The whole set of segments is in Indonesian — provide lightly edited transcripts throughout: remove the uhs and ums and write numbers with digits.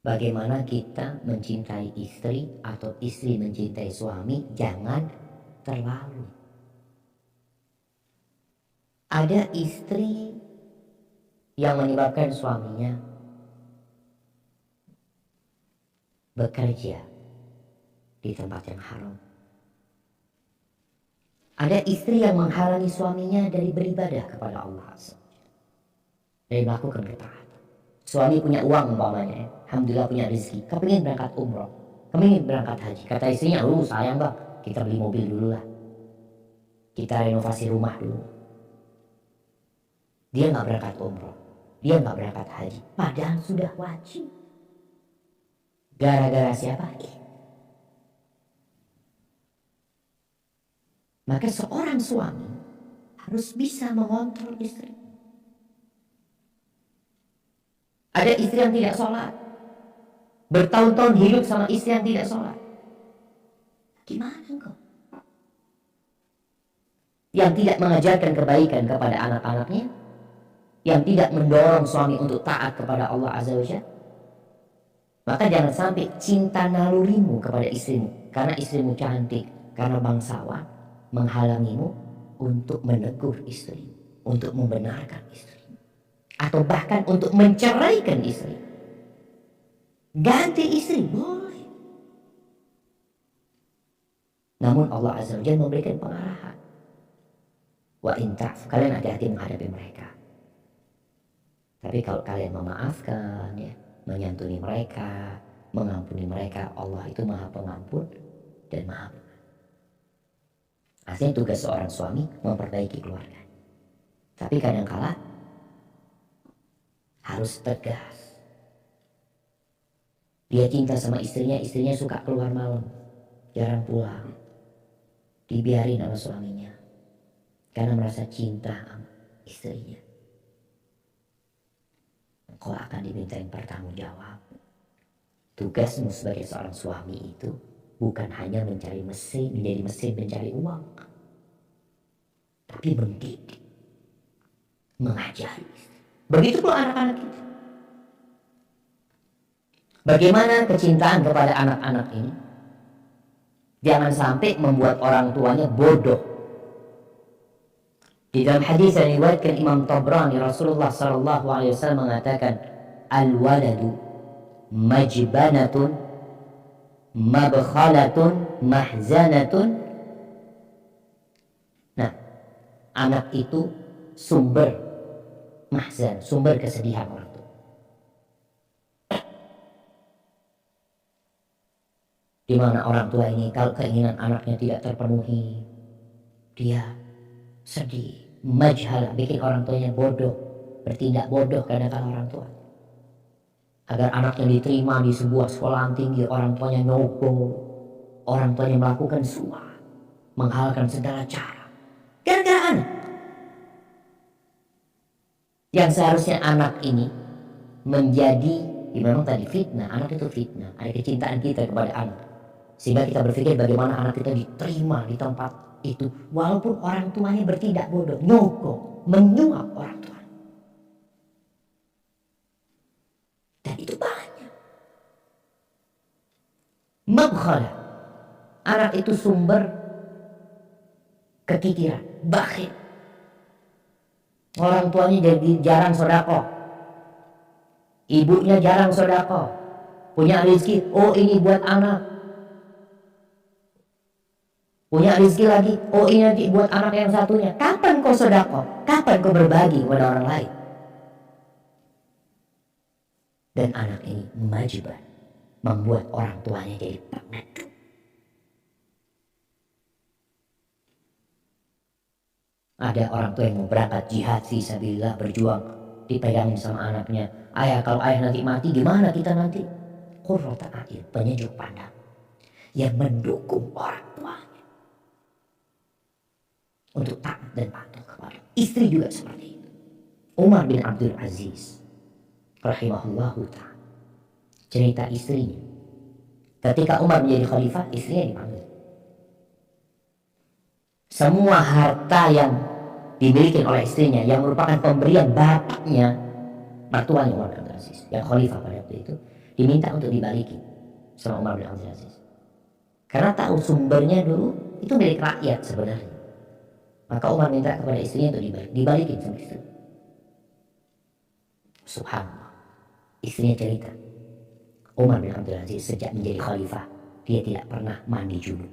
Bagaimana kita mencintai istri atau istri mencintai suami, jangan terlalu. Ada istri yang menyebabkan suaminya bekerja di tempat yang haram. Ada istri yang menghalangi suaminya dari beribadah kepada Allah, dari melakukan ketaatan. Suami punya uang umpamanya, alhamdulillah punya rezeki, kepingin berangkat umroh, kepingin berangkat haji. Kata istrinya, sayang bang, kita beli mobil dulu lah, kita renovasi rumah dulu. Dia nggak berangkat umroh, dia nggak berangkat haji, padahal sudah wajib. Gara-gara siapa? Maka seorang suami harus bisa mengontrol istri. Ada istri yang tidak sholat, bertahun-tahun hidup sama istri yang tidak sholat. Gimana engkau? Yang tidak mengajarkan kebaikan kepada anak-anaknya, yang tidak mendorong suami untuk taat kepada Allah Azza wa Jalla. Maka jangan sampai cinta nalurimu kepada istrimu, karena istrimu cantik, karena bangsawan, menghalangimu untuk menegur istri, untuk membenarkan istri, atau bahkan untuk menceraikan istri. Ganti istri boleh, namun Allah Azza wa Jalla memberikan pengarahan. Wa in ta'fu, kalian hati-hati menghadapi mereka. Tapi kalau kalian memaafkan, ya, menyantuni mereka, mengampuni mereka, Allah itu Maha Pengampun dan Maha Pengampun. Artinya tugas seorang suami memperbaiki keluarga. Tapi kadangkala harus tegas. Dia cinta sama istrinya, istrinya suka keluar malam, jarang pulang. Dibiarin sama suaminya, karena merasa cinta sama istrinya. Engkau akan dimintain bertanggung jawab. Tugasmu sebagai seorang suami itu bukan hanya menjadi mesin mencari uang, tapi mendidik, mengajari. Begitu pula anak-anak kita. Bagaimana kecintaan kepada anak-anak ini jangan sampai membuat orang tuanya bodoh. Di dalam hadis yang diriwayatkan Imam Tabrani, Rasulullah SAW mengatakan, al-waladu majbanatun mabkhalatun mahzanatun. Nah, anak itu sumber mahzan, sumber kesedihan orang tua. Di mana orang tua ini kalau keinginan anaknya tidak terpenuhi, dia sedih, majhal, bikin orang tuanya bodoh, bertindak bodoh kadang-kadang orang tua. Agar anaknya diterima di sebuah sekolah tinggi, orang tuanya no-go, orang tuanya melakukan semua, menghalalkan segala cara. Gara-gara anak. Yang seharusnya anak ini menjadi, memang tadi fitnah, anak itu fitnah, ada kecintaan kita kepada anak. Sehingga kita berpikir bagaimana anak kita diterima di tempat itu, walaupun orang tuanya bertindak bodoh, nyogok, menyuap orang tua. Dan itu banyak. Mabkhala, anak itu sumber kekikiran, bakhil. Orang tuanya jadi jarang sedekah, ibunya jarang sedekah, punya rezeki, ini buat anak. Punya rezeki lagi, ini nanti buat anak yang satunya. Kapan kau sedekah? Kapan kau berbagi kepada orang lain? Dan anak ini majban, membuat orang tuanya jadi pengecut. Ada orang tua yang mau berangkat jihad fisabilillah, berjuang, dipegangin sama anaknya. Ayah, kalau ayah nanti mati gimana kita nanti? Qurrata a'yun, penyejuk pandang, yang mendukung orang tuanya untuk taat dan patuh kepada istri juga seperti itu. Umar bin Abdul Aziz rahimahullahu ta'ala, cerita istrinya ketika Umar menjadi khalifah, istrinya dipanggil. Semua harta yang dimiliki oleh istrinya yang merupakan pemberian bapaknya, mertuanya Umar bin Abdul Aziz yang khalifah pada waktu itu, diminta untuk dibalikin sama Umar bin Abdul Aziz. Karena tahu sumbernya dulu itu milik rakyat sebenarnya. Maka Umar minta kepada istrinya untuk dibalikin sama istri. Subhanallah. Istrinya cerita, Umar bin Abdul Aziz sejak menjadi khalifah, dia tidak pernah mandi junub.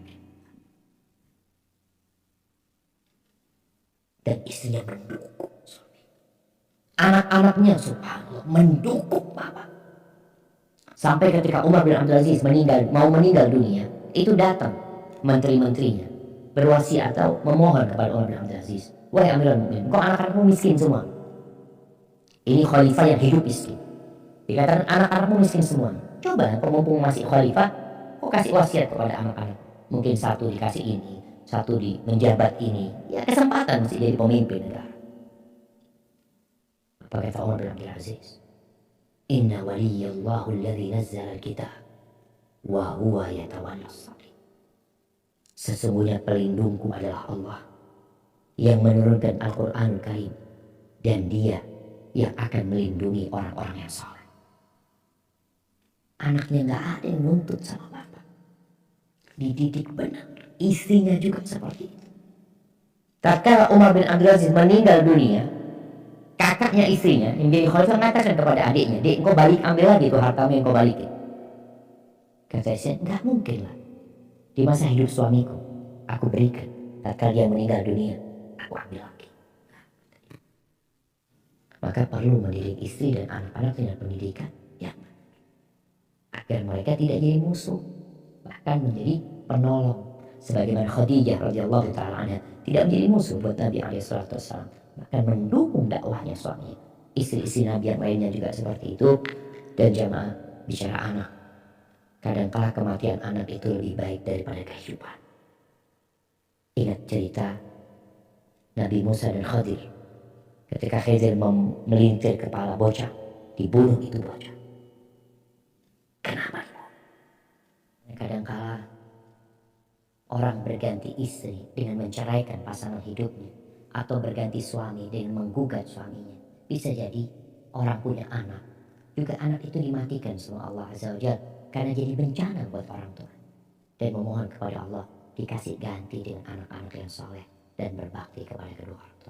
Dan istrinya mendukung. Anak-anaknya subhanallah mendukung Bapak. Sampai ketika Umar bin Abdul Aziz mau meninggal dunia, itu datang menteri-menterinya berwasiat atau memohon kepada Umar bin Abdul Aziz, wahai Amirul Mukminin, kok anak-anakmu miskin semua? Ini khalifah yang hidup miskin. Dikatakan anak-anakmu miskin semua. Coba mumpung masih khalifah, kok kasih wasiat kepada anak-anak. Mungkin satu dikasih ini, satu di menjabat ini. Ya kesempatan masih jadi pemimpin negara. Apa kata Umar bin Abdul Aziz? Inna waliyallahu alladhi nazzala al-kitab wa huwa yatawallas salih. Sesungguhnya pelindungku adalah Allah yang menurunkan Al-Quran Karim, dan dia yang akan melindungi orang-orang yang saleh. Anaknya gak ada yang nuntut sama bapak, dididik benar. Istrinya juga seperti itu. Tatkala Umar bin Abdul Aziz meninggal dunia, kakaknya istrinya yang jadi khalifah mengatakan kepada adiknya, dek, engkau balik, ambil lagi tuh hartamu yang kau balikin. Kata istrinya, nggak mungkin lah, di masa hidup suamiku aku berikan, tatkala dia meninggal dunia aku ambil lagi. Maka perlu mendidik istri dan anak-anak dengan pendidikan yang agar mereka tidak jadi musuh, bahkan menjadi penolong. Sebagaimana Khadijah radhiyallahu taala anha tidak menjadi musuh buat Nabi alaihi salatu wasallam, bahkan mendukung dakwahnya suaminya. Istri-istri Nabi yang lainnya juga seperti itu. Dan jamaah, bicara anak, kadangkala kematian anak itu lebih baik daripada kehidupan. Ingat cerita Nabi Musa dan Khadir. Ketika Khidir melintir kepala bocah, dibunuh itu bocah. Kenapa? Kadangkala orang berganti istri dengan menceraikan pasangan hidupnya, atau berganti suami dengan menggugat suaminya. Bisa jadi orang punya anak, juga anak itu dimatikan sama Allah Azza wa Jalla karena jadi bencana buat orang tua. Dan memohon kepada Allah dikasih ganti dengan anak-anak yang soleh dan berbakti kepada kedua orang tua.